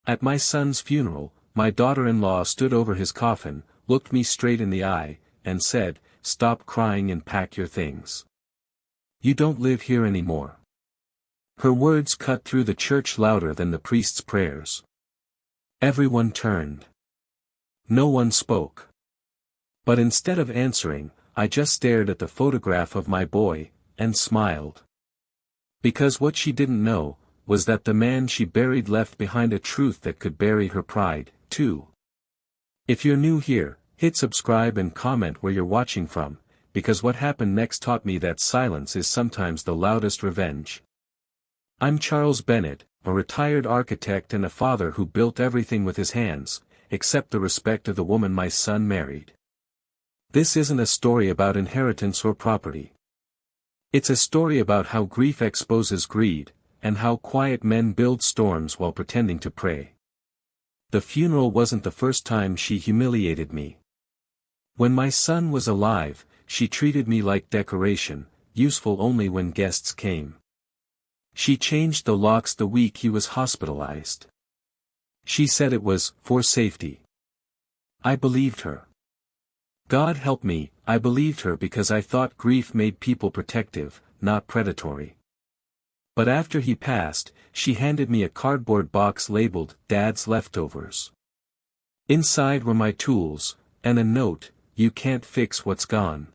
At my son's funeral, my daughter-in-law stood over his coffin, looked me straight in the eye, and said, "Stop crying and pack your things. You don't live here anymore." Her words cut through the church louder than the priest's prayers. Everyone turned. No one spoke. But instead of answering, I just stared at the photograph of my boy, and smiled. Because what she didn't know, was that the man she buried left behind a truth that could bury her pride, too. If you're new here, hit subscribe and comment where you're watching from, because what happened next taught me that silence is sometimes the loudest revenge. I'm Charles Bennett, a retired architect and a father who built everything with his hands, except the respect of the woman my son married. This isn't a story about inheritance or property. It's a story about how grief exposes greed, and how quiet men build storms while pretending to pray. The funeral wasn't the first time she humiliated me. When my son was alive, she treated me like decoration, useful only when guests came. She changed the locks the week he was hospitalized. She said it was for safety. I believed her. God help me, I believed her because I thought grief made people protective, not predatory. But after he passed, she handed me a cardboard box labeled "Dad's Leftovers." Inside were my tools, and a note, "You can't fix what's gone."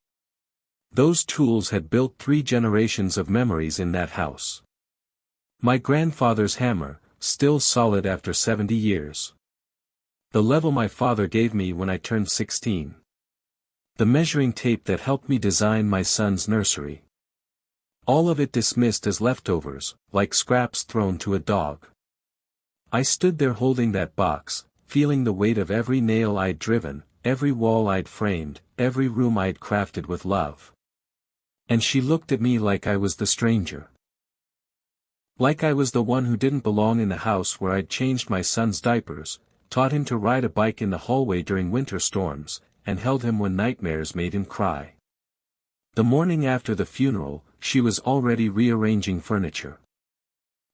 Those tools had built 3 generations of memories in that house. My grandfather's hammer, still solid after 70 years. The level my father gave me when I turned 16. The measuring tape that helped me design my son's nursery. All of it dismissed as leftovers, like scraps thrown to a dog. I stood there holding that box, feeling the weight of every nail I'd driven, every wall I'd framed, every room I'd crafted with love. And she looked at me like I was the stranger. Like I was the one who didn't belong in the house where I'd changed my son's diapers, taught him to ride a bike in the hallway during winter storms, and held him when nightmares made him cry. The morning after the funeral, she was already rearranging furniture.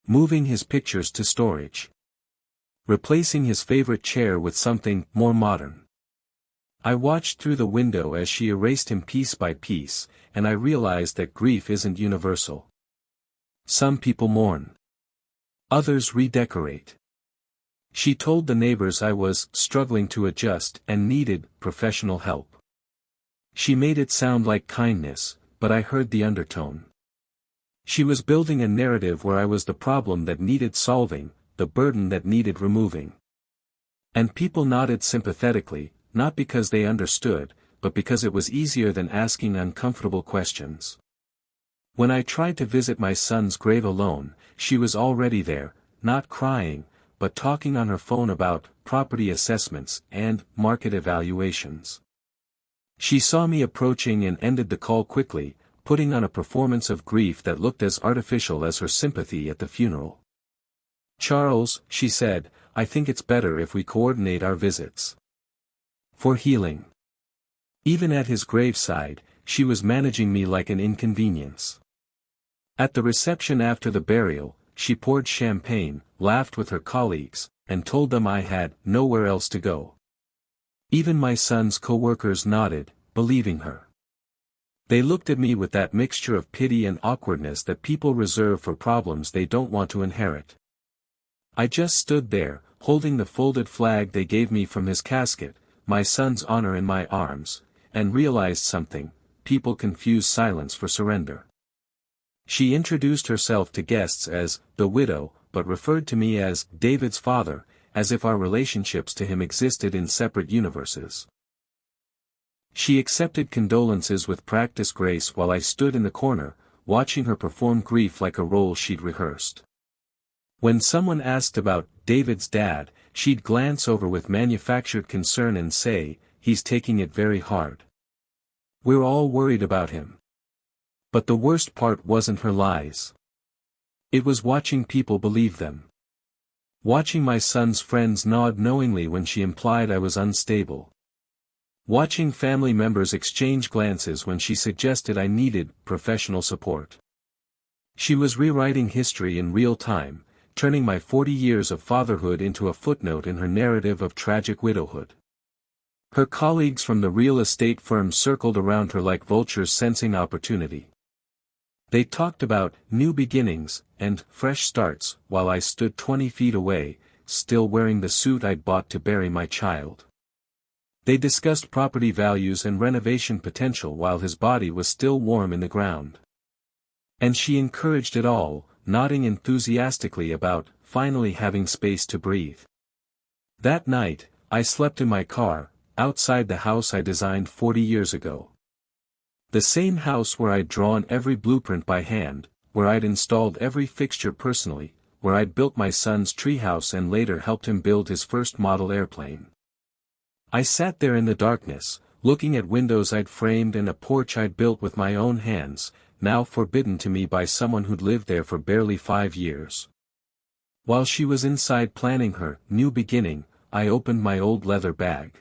Moving his pictures to storage. Replacing his favorite chair with something more modern. I watched through the window as she erased him piece by piece, and I realized that grief isn't universal. Some people mourn. Others redecorate. She told the neighbors I was struggling to adjust and needed professional help. She made it sound like kindness, but I heard the undertone. She was building a narrative where I was the problem that needed solving, the burden that needed removing. And people nodded sympathetically, not because they understood, but because it was easier than asking uncomfortable questions. When I tried to visit my son's grave alone, she was already there, not crying, but talking on her phone about property assessments and market evaluations. She saw me approaching and ended the call quickly, putting on a performance of grief that looked as artificial as her sympathy at the funeral. "Charles," she said, "I think it's better if we coordinate our visits. For healing." Even at his graveside, she was managing me like an inconvenience. At the reception after the burial, she poured champagne, laughed with her colleagues, and told them I had nowhere else to go. Even my son's co-workers nodded, believing her. They looked at me with that mixture of pity and awkwardness that people reserve for problems they don't want to inherit. I just stood there, holding the folded flag they gave me from his casket, my son's honor in my arms, and realized something: people confuse silence for surrender. She introduced herself to guests as the widow, but referred to me as David's father, as if our relationships to him existed in separate universes. She accepted condolences with practiced grace while I stood in the corner, watching her perform grief like a role she'd rehearsed. When someone asked about David's dad, she'd glance over with manufactured concern and say, "He's taking it very hard. We're all worried about him." But the worst part wasn't her lies. It was watching people believe them. Watching my son's friends nod knowingly when she implied I was unstable. Watching family members exchange glances when she suggested I needed professional support. She was rewriting history in real time, turning my 40 years of fatherhood into a footnote in her narrative of tragic widowhood. Her colleagues from the real estate firm circled around her like vultures sensing opportunity. They talked about new beginnings and fresh starts while I stood 20 feet away, still wearing the suit I'd bought to bury my child. They discussed property values and renovation potential while his body was still warm in the ground. And she encouraged it all, nodding enthusiastically about finally having space to breathe. That night, I slept in my car, outside the house I designed 40 years ago. The same house where I'd drawn every blueprint by hand, where I'd installed every fixture personally, where I'd built my son's treehouse and later helped him build his first model airplane. I sat there in the darkness, looking at windows I'd framed and a porch I'd built with my own hands, now forbidden to me by someone who'd lived there for barely 5 years. While she was inside planning her new beginning, I opened my old leather bag.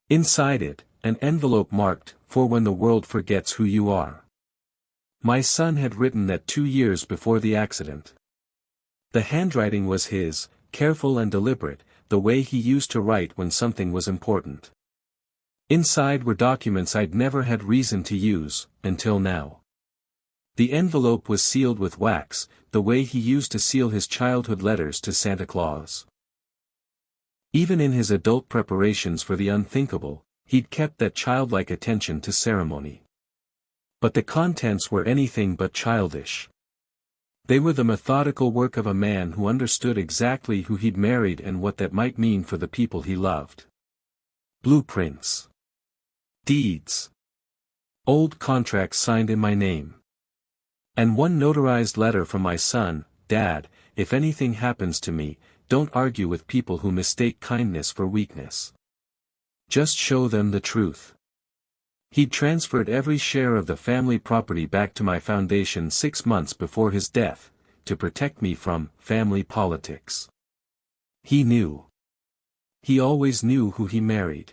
Inside it, an envelope marked, "For when the world forgets who you are." My son had written that 2 years before the accident. The handwriting was his, careful and deliberate, the way he used to write when something was important. Inside were documents I'd never had reason to use, until now. The envelope was sealed with wax, the way he used to seal his childhood letters to Santa Claus. Even in his adult preparations for the unthinkable, he'd kept that childlike attention to ceremony. But the contents were anything but childish. They were the methodical work of a man who understood exactly who he'd married and what that might mean for the people he loved. Blueprints. Deeds. Old contracts signed in my name. And one notarized letter from my son: "Dad, if anything happens to me, don't argue with people who mistake kindness for weakness. Just show them the truth." He'd transferred every share of the family property back to my foundation 6 months before his death, to protect me from family politics. He knew. He always knew who he married.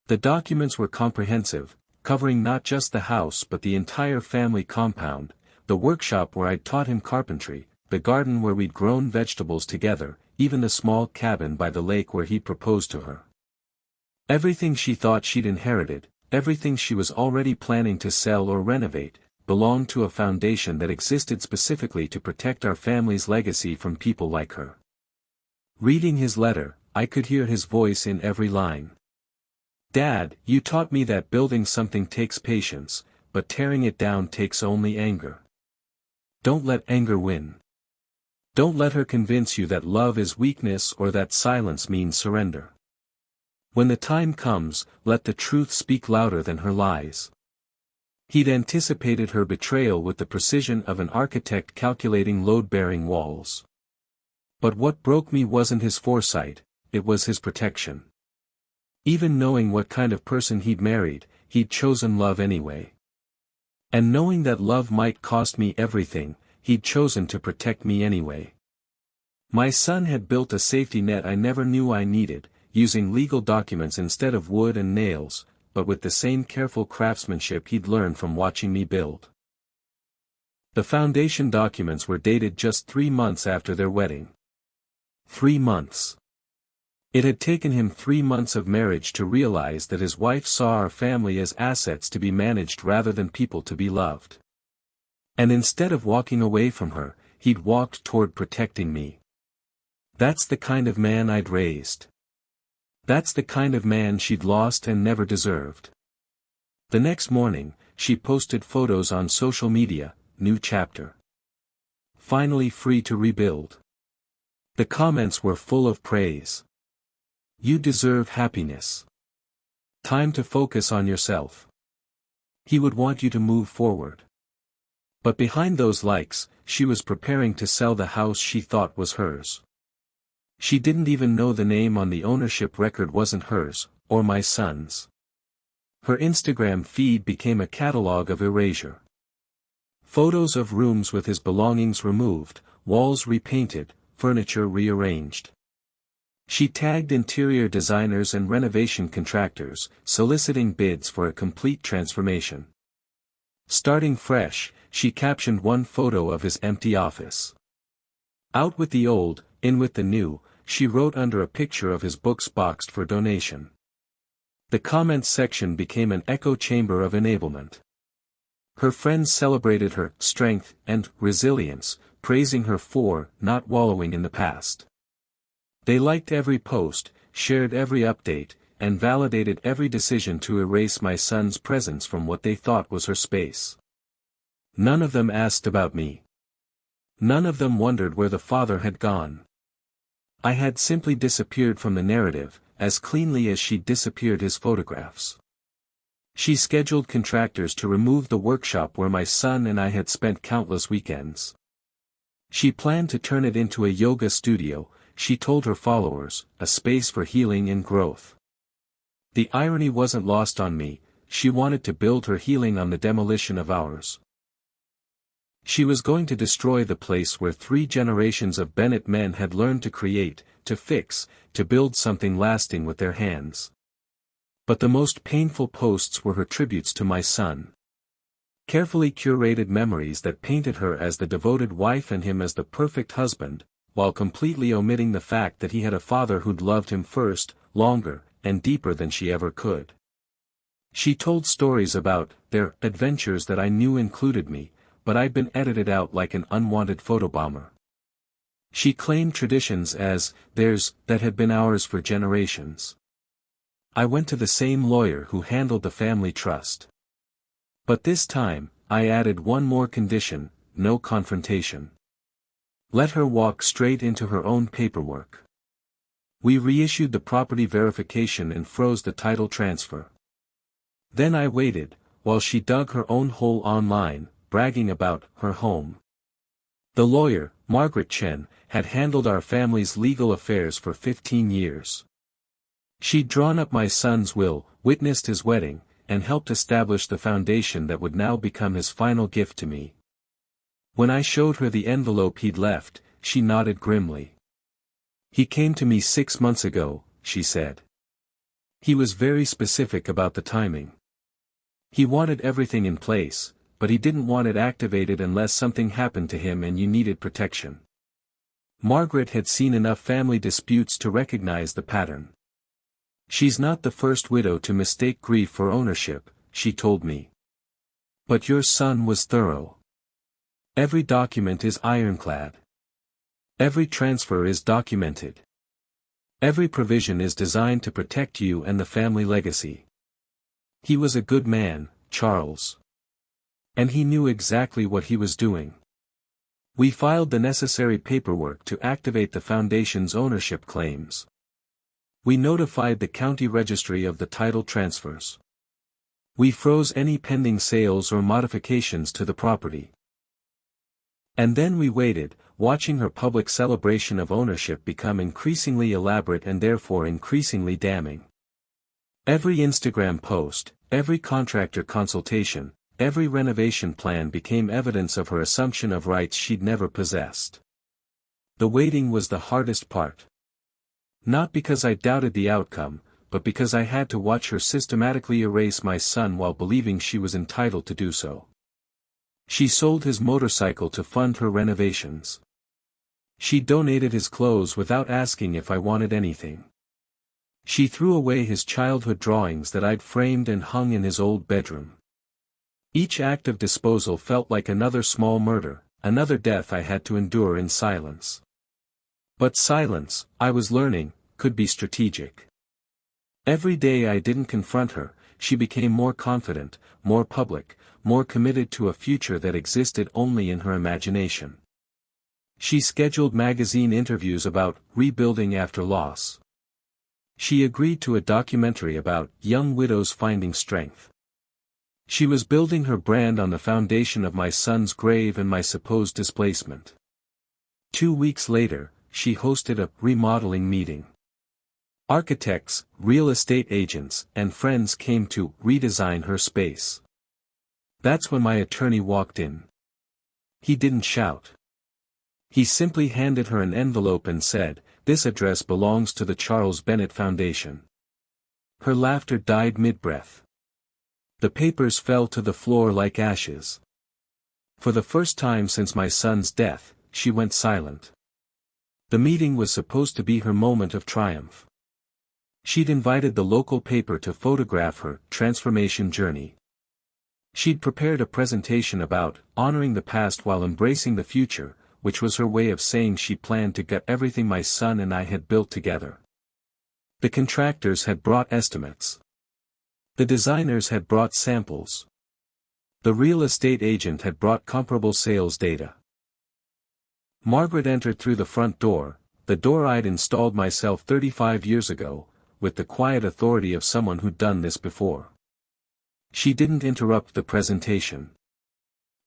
The documents were comprehensive, covering not just the house but the entire family compound, the workshop where I'd taught him carpentry, the garden where we'd grown vegetables together, even the small cabin by the lake where he proposed to her. Everything she thought she'd inherited, everything she was already planning to sell or renovate, belonged to a foundation that existed specifically to protect our family's legacy from people like her. Reading his letter, I could hear his voice in every line. "Dad, you taught me that building something takes patience, but tearing it down takes only anger. Don't let anger win. Don't let her convince you that love is weakness or that silence means surrender. When the time comes, let the truth speak louder than her lies." He'd anticipated her betrayal with the precision of an architect calculating load-bearing walls. But what broke me wasn't his foresight, it was his protection. Even knowing what kind of person he'd married, he'd chosen love anyway. And knowing that love might cost me everything, he'd chosen to protect me anyway. My son had built a safety net I never knew I needed, using legal documents instead of wood and nails, but with the same careful craftsmanship he'd learned from watching me build. The foundation documents were dated just 3 months after their wedding. 3 months. It had taken him 3 months of marriage to realize that his wife saw our family as assets to be managed rather than people to be loved. And instead of walking away from her, he'd walked toward protecting me. That's the kind of man I'd raised. That's the kind of man she'd lost and never deserved. The next morning, she posted photos on social media: "New chapter. Finally free to rebuild." The comments were full of praise. "You deserve happiness. Time to focus on yourself. He would want you to move forward." But behind those likes, she was preparing to sell the house she thought was hers. She didn't even know the name on the ownership record wasn't hers, or my son's. Her Instagram feed became a catalog of erasure. Photos of rooms with his belongings removed, walls repainted, furniture rearranged. She tagged interior designers and renovation contractors, soliciting bids for a complete transformation. Starting fresh, she captioned one photo of his empty office: Out with the old, in with the new, she wrote under a picture of his books boxed for donation. The comments section became an echo chamber of enablement. Her friends celebrated her strength and resilience, praising her for not wallowing in the past. They liked every post, shared every update, and validated every decision to erase my son's presence from what they thought was her space. None of them asked about me. None of them wondered where the father had gone. I had simply disappeared from the narrative, as cleanly as she'd disappeared his photographs. She scheduled contractors to remove the workshop where my son and I had spent countless weekends. She planned to turn it into a yoga studio, she told her followers, a space for healing and growth. The irony wasn't lost on me, she wanted to build her healing on the demolition of ours. She was going to destroy the place where 3 generations of Bennett men had learned to create, to fix, to build something lasting with their hands. But the most painful posts were her tributes to my son. Carefully curated memories that painted her as the devoted wife and him as the perfect husband, while completely omitting the fact that he had a father who'd loved him first, longer, and deeper than she ever could. She told stories about their adventures that I knew included me, but I'd been edited out like an unwanted photobomber. She claimed traditions as theirs that had been ours for generations. I went to the same lawyer who handled the family trust. But this time, I added one more condition: no confrontation. Let her walk straight into her own paperwork. We reissued the property verification and froze the title transfer. Then I waited, while she dug her own hole online, bragging about her home. The lawyer, Margaret Chen, had handled our family's legal affairs for 15 years. She'd drawn up my son's will, witnessed his wedding, and helped establish the foundation that would now become his final gift to me. When I showed her the envelope he'd left, she nodded grimly. He came to me 6 months ago, she said. He was very specific about the timing. He wanted everything in place, but he didn't want it activated unless something happened to him and you needed protection. Margaret had seen enough family disputes to recognize the pattern. She's not the first widow to mistake grief for ownership, she told me. But your son was thorough. Every document is ironclad. Every transfer is documented. Every provision is designed to protect you and the family legacy. He was a good man, Charles. And he knew exactly what he was doing. We filed the necessary paperwork to activate the foundation's ownership claims. We notified the county registry of the title transfers. We froze any pending sales or modifications to the property. And then we waited, watching her public celebration of ownership become increasingly elaborate and therefore increasingly damning. Every Instagram post, every contractor consultation, every renovation plan became evidence of her assumption of rights she'd never possessed. The waiting was the hardest part. Not because I doubted the outcome, but because I had to watch her systematically erase my son while believing she was entitled to do so. She sold his motorcycle to fund her renovations. She donated his clothes without asking if I wanted anything. She threw away his childhood drawings that I'd framed and hung in his old bedroom. Each act of disposal felt like another small murder, another death I had to endure in silence. But silence, I was learning, could be strategic. Every day I didn't confront her, she became more confident, more public, more committed to a future that existed only in her imagination. She scheduled magazine interviews about rebuilding after loss. She agreed to a documentary about young widows finding strength. She was building her brand on the foundation of my son's grave and my supposed displacement. 2 weeks later, she hosted a remodeling meeting. Architects, real estate agents, and friends came to redesign her space. That's when my attorney walked in. He didn't shout. He simply handed her an envelope and said, "This address belongs to the Charles Bennett Foundation." Her laughter died mid-breath. The papers fell to the floor like ashes. For the first time since my son's death, she went silent. The meeting was supposed to be her moment of triumph. She'd invited the local paper to photograph her transformation journey. She'd prepared a presentation about honoring the past while embracing the future, which was her way of saying she planned to get everything my son and I had built together. The contractors had brought estimates. The designers had brought samples. The real estate agent had brought comparable sales data. Margaret entered through the front door, the door I'd installed myself 35 years ago, with the quiet authority of someone who'd done this before. She didn't interrupt the presentation.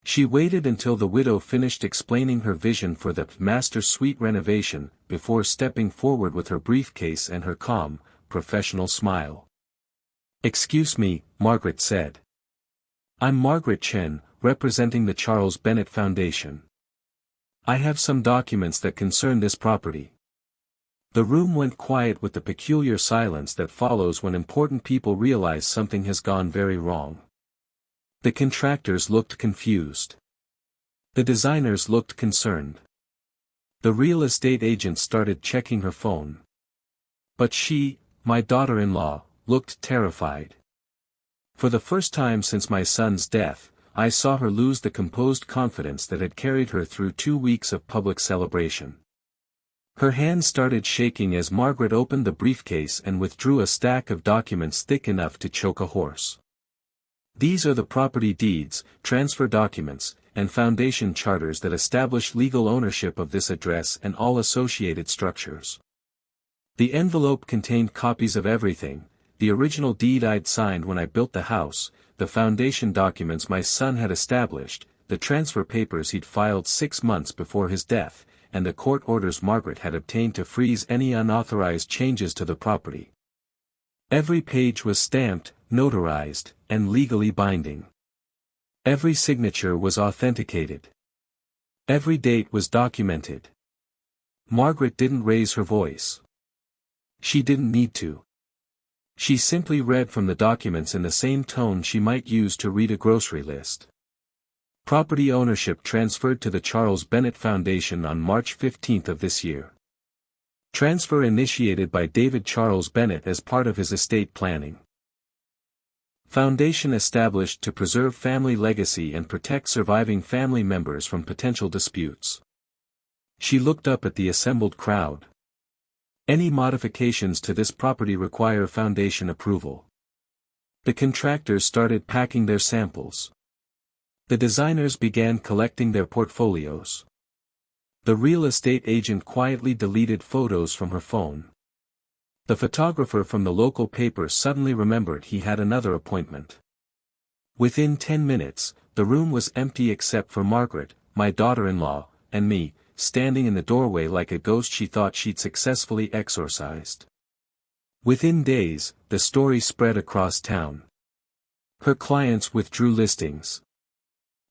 She waited until the widow finished explaining her vision for the master suite renovation, before stepping forward with her briefcase and her calm, professional smile. "Excuse me," Margaret said. "I'm Margaret Chen, representing the Charles Bennett Foundation. I have some documents that concern this property." The room went quiet with the peculiar silence that follows when important people realize something has gone very wrong. The contractors looked confused. The designers looked concerned. The real estate agent started checking her phone. But she, my daughter-in-law, looked terrified. For the first time since my son's death, I saw her lose the composed confidence that had carried her through 2 weeks of public celebration. Her hands started shaking as Margaret opened the briefcase and withdrew a stack of documents thick enough to choke a horse. "These are the property deeds, transfer documents, and foundation charters that establish legal ownership of this address and all associated structures." The envelope contained copies of everything: the original deed I'd signed when I built the house, the foundation documents my son had established, the transfer papers he'd filed 6 months before his death, and the court orders Margaret had obtained to freeze any unauthorized changes to the property. Every page was stamped, notarized, and legally binding. Every signature was authenticated. Every date was documented. Margaret didn't raise her voice. She didn't need to. She simply read from the documents in the same tone she might use to read a grocery list. Property ownership transferred to the Charles Bennett Foundation on March 15 of this year. Transfer initiated by David Charles Bennett as part of his estate planning. Foundation established to preserve family legacy and protect surviving family members from potential disputes. She looked up at the assembled crowd. Any modifications to this property require foundation approval. The contractors started packing their samples. The designers began collecting their portfolios. The real estate agent quietly deleted photos from her phone. The photographer from the local paper suddenly remembered he had another appointment. Within 10 minutes, the room was empty except for Margaret, my daughter-in-law, and me, standing in the doorway like a ghost she thought she'd successfully exorcised. Within days, the story spread across town. Her clients withdrew listings.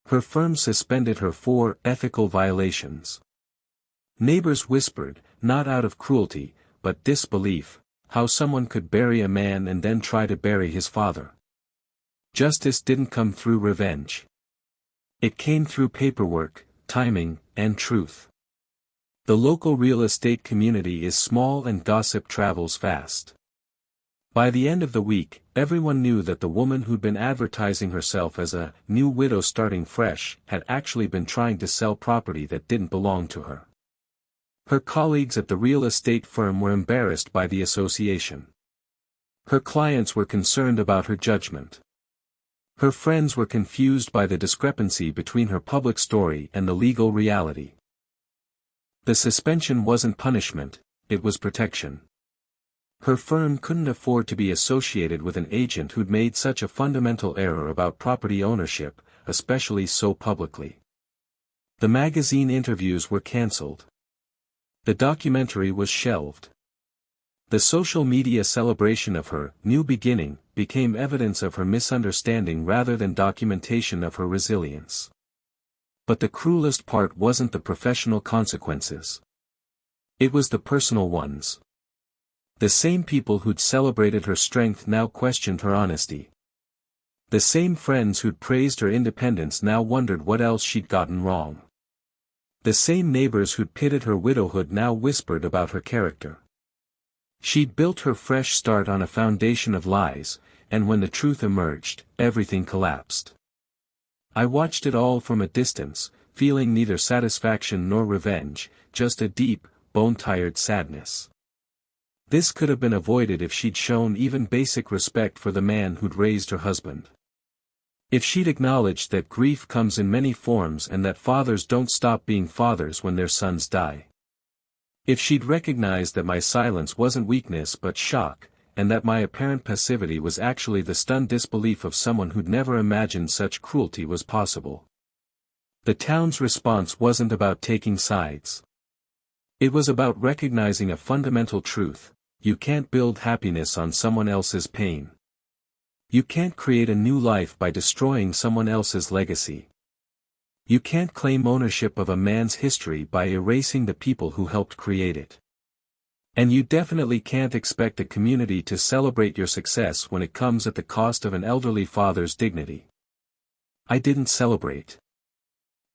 Her firm suspended her for ethical violations. Neighbors whispered, not out of cruelty, but disbelief, how someone could bury a man and then try to bury his father. Justice didn't come through revenge. It came through paperwork, timing, and truth. The local real estate community is small and gossip travels fast. By the end of the week, everyone knew that the woman who'd been advertising herself as a new widow starting fresh had actually been trying to sell property that didn't belong to her. Her colleagues at the real estate firm were embarrassed by the association. Her clients were concerned about her judgment. Her friends were confused by the discrepancy between her public story and the legal reality. The suspension wasn't punishment, it was protection. Her firm couldn't afford to be associated with an agent who'd made such a fundamental error about property ownership, especially so publicly. The magazine interviews were cancelled. The documentary was shelved. The social media celebration of her new beginning became evidence of her misunderstanding rather than documentation of her resilience. But the cruelest part wasn't the professional consequences. It was the personal ones. The same people who'd celebrated her strength now questioned her honesty. The same friends who'd praised her independence now wondered what else she'd gotten wrong. The same neighbors who'd pitted her widowhood now whispered about her character. She'd built her fresh start on a foundation of lies, and when the truth emerged, everything collapsed. I watched it all from a distance, feeling neither satisfaction nor revenge, just a deep, bone-tired sadness. This could have been avoided if she'd shown even basic respect for the man who'd raised her husband. If she'd acknowledged that grief comes in many forms and that fathers don't stop being fathers when their sons die. If she'd recognized that my silence wasn't weakness but shock, and that my apparent passivity was actually the stunned disbelief of someone who'd never imagined such cruelty was possible. The town's response wasn't about taking sides. It was about recognizing a fundamental truth: you can't build happiness on someone else's pain. You can't create a new life by destroying someone else's legacy. You can't claim ownership of a man's history by erasing the people who helped create it. And you definitely can't expect a community to celebrate your success when it comes at the cost of an elderly father's dignity. I didn't celebrate.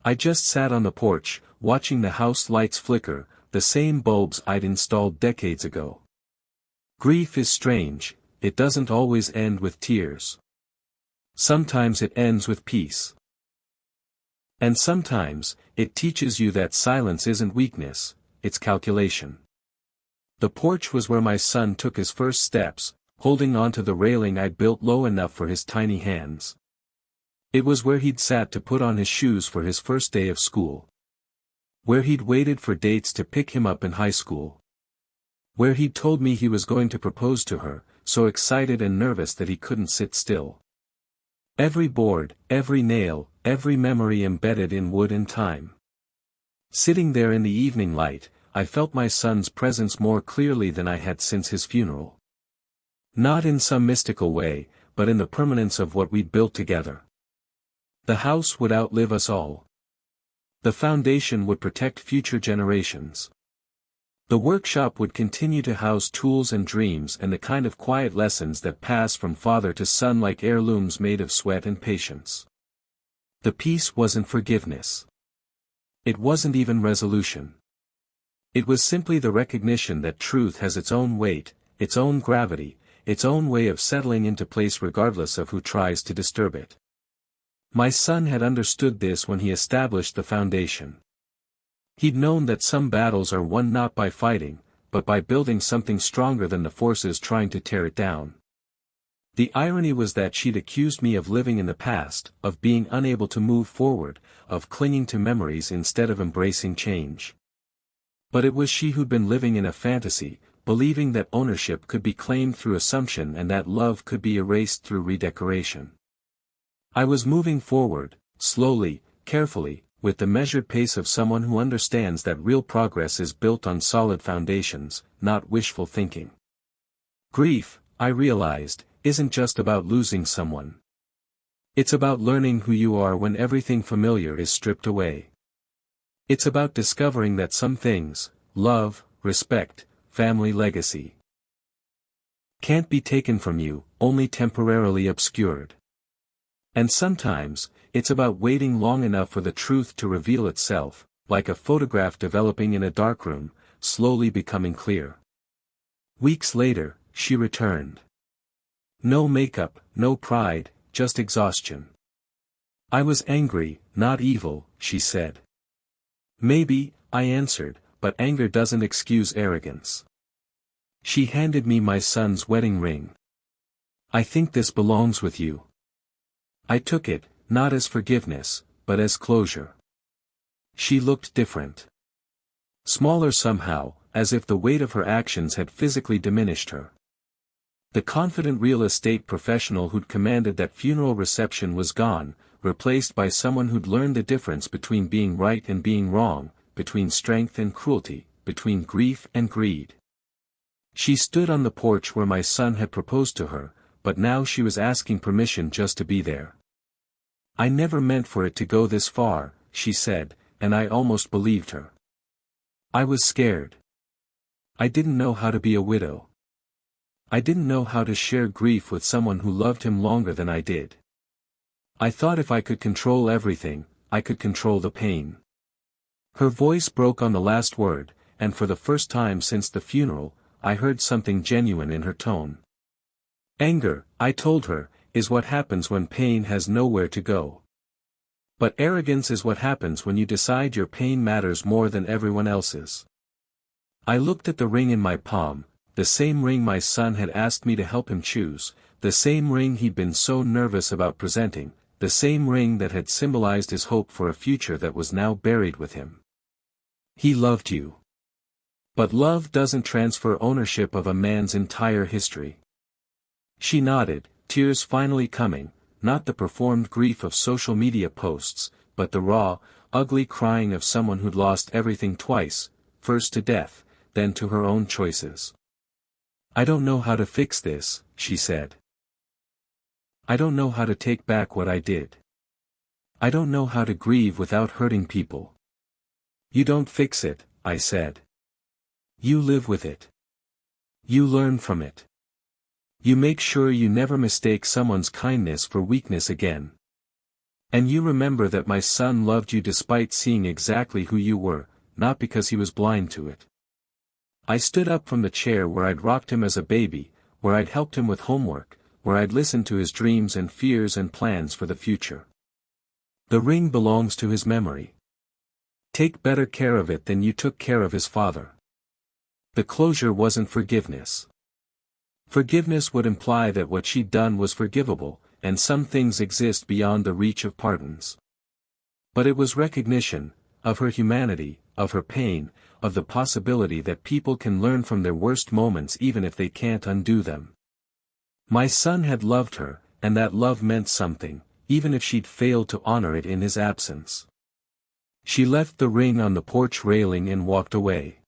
I just sat on the porch, watching the house lights flicker, the same bulbs I'd installed decades ago. Grief is strange, it doesn't always end with tears. Sometimes it ends with peace. And sometimes, it teaches you that silence isn't weakness, it's calculation. The porch was where my son took his first steps, holding onto the railing I'd built low enough for his tiny hands. It was where he'd sat to put on his shoes for his first day of school. Where he'd waited for dates to pick him up in high school. Where he'd told me he was going to propose to her, so excited and nervous that he couldn't sit still. Every board, every nail, every memory embedded in wood and time. Sitting there in the evening light, I felt my son's presence more clearly than I had since his funeral. Not in some mystical way, but in the permanence of what we'd built together. The house would outlive us all. The foundation would protect future generations. The workshop would continue to house tools and dreams and the kind of quiet lessons that pass from father to son like heirlooms made of sweat and patience. The peace wasn't forgiveness. It wasn't even resolution. It was simply the recognition that truth has its own weight, its own gravity, its own way of settling into place regardless of who tries to disturb it. My son had understood this when he established the foundation. He'd known that some battles are won not by fighting, but by building something stronger than the forces trying to tear it down. The irony was that she'd accused me of living in the past, of being unable to move forward, of clinging to memories instead of embracing change. But it was she who'd been living in a fantasy, believing that ownership could be claimed through assumption and that love could be erased through redecoration. I was moving forward, slowly, carefully, with the measured pace of someone who understands that real progress is built on solid foundations, not wishful thinking. Grief, I realized, isn't just about losing someone. It's about learning who you are when everything familiar is stripped away. It's about discovering that some things, love, respect, family legacy, can't be taken from you, only temporarily obscured. And sometimes, it's about waiting long enough for the truth to reveal itself, like a photograph developing in a darkroom, slowly becoming clear. Weeks later, she returned. No makeup, no pride, just exhaustion. I was angry, not evil, she said. Maybe, I answered, but anger doesn't excuse arrogance. She handed me my son's wedding ring. I think this belongs with you. I took it, not as forgiveness, but as closure. She looked different. Smaller somehow, as if the weight of her actions had physically diminished her. The confident real estate professional who'd commanded that funeral reception was gone, replaced by someone who'd learned the difference between being right and being wrong, between strength and cruelty, between grief and greed. She stood on the porch where my son had proposed to her, but now she was asking permission just to be there. I never meant for it to go this far, she said, and I almost believed her. I was scared. I didn't know how to be a widow. I didn't know how to share grief with someone who loved him longer than I did. I thought if I could control everything, I could control the pain. Her voice broke on the last word, and for the first time since the funeral, I heard something genuine in her tone. Anger, I told her, is what happens when pain has nowhere to go. But arrogance is what happens when you decide your pain matters more than everyone else's. I looked at the ring in my palm, the same ring my son had asked me to help him choose, the same ring he'd been so nervous about presenting, the same ring that had symbolized his hope for a future that was now buried with him. He loved you. But love doesn't transfer ownership of a man's entire history. She nodded, tears finally coming, not the performed grief of social media posts, but the raw, ugly crying of someone who'd lost everything twice, first to death, then to her own choices. I don't know how to fix this, she said. I don't know how to take back what I did. I don't know how to grieve without hurting people. You don't fix it, I said. You live with it. You learn from it. You make sure you never mistake someone's kindness for weakness again. And you remember that my son loved you despite seeing exactly who you were, not because he was blind to it. I stood up from the chair where I'd rocked him as a baby, where I'd helped him with homework, where I'd listened to his dreams and fears and plans for the future. The ring belongs to his memory. Take better care of it than you took care of his father. The closure wasn't forgiveness. Forgiveness would imply that what she'd done was forgivable, and some things exist beyond the reach of pardons. But it was recognition, of her humanity, of her pain, of the possibility that people can learn from their worst moments even if they can't undo them. My son had loved her, and that love meant something, even if she'd failed to honor it in his absence. She left the ring on the porch railing and walked away.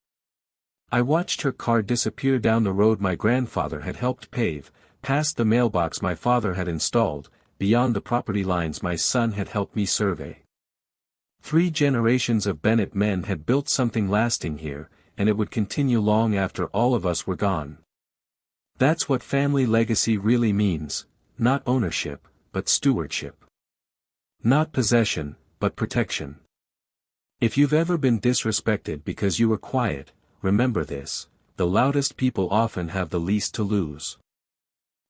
I watched her car disappear down the road my grandfather had helped pave, past the mailbox my father had installed, beyond the property lines my son had helped me survey. 3 generations of Bennett men had built something lasting here, and it would continue long after all of us were gone. That's what family legacy really means, not ownership, but stewardship. Not possession, but protection. If you've ever been disrespected because you were quiet, remember this: the loudest people often have the least to lose.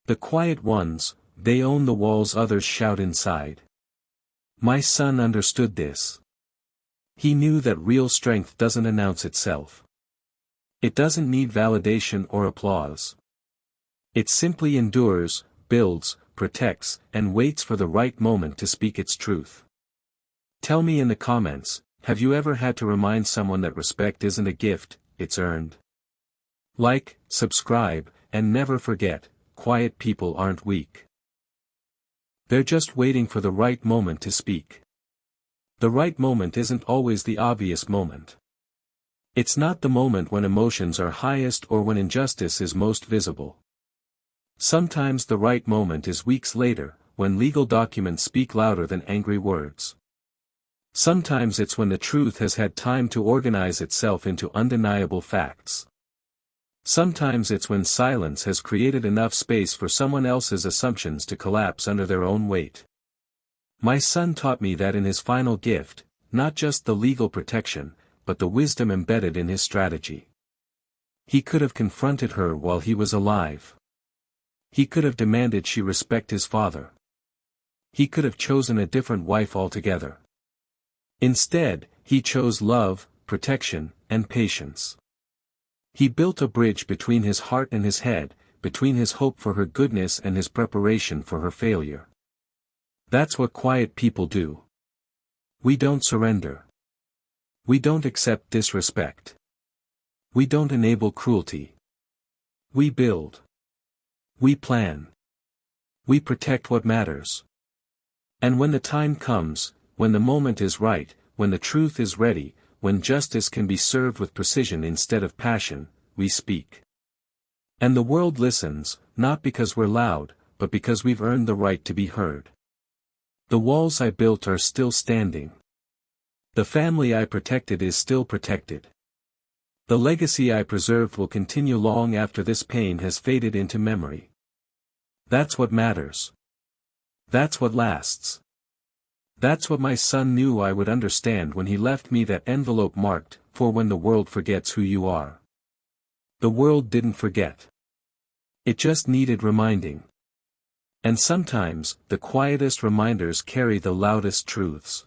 The quiet ones, they own the walls others shout inside. My son understood this. He knew that real strength doesn't announce itself. It doesn't need validation or applause. It simply endures, builds, protects, and waits for the right moment to speak its truth. Tell me in the comments, have you ever had to remind someone that respect isn't a gift, it's earned? Like, subscribe, and never forget, quiet people aren't weak. They're just waiting for the right moment to speak. The right moment isn't always the obvious moment. It's not the moment when emotions are highest or when injustice is most visible. Sometimes the right moment is weeks later, when legal documents speak louder than angry words. Sometimes it's when the truth has had time to organize itself into undeniable facts. Sometimes it's when silence has created enough space for someone else's assumptions to collapse under their own weight. My son taught me that in his final gift, not just the legal protection, but the wisdom embedded in his strategy. He could have confronted her while he was alive. He could have demanded she respect his father. He could have chosen a different wife altogether. Instead, he chose love, protection, and patience. He built a bridge between his heart and his head, between his hope for her goodness and his preparation for her failure. That's what quiet people do. We don't surrender. We don't accept disrespect. We don't enable cruelty. We build. We plan. We protect what matters. And when the time comes, when the moment is right, when the truth is ready, when justice can be served with precision instead of passion, we speak. And the world listens, not because we're loud, but because we've earned the right to be heard. The walls I built are still standing. The family I protected is still protected. The legacy I preserved will continue long after this pain has faded into memory. That's what matters. That's what lasts. That's what my son knew I would understand when he left me that envelope marked, "For when the world forgets who you are." The world didn't forget. It just needed reminding. And sometimes, the quietest reminders carry the loudest truths.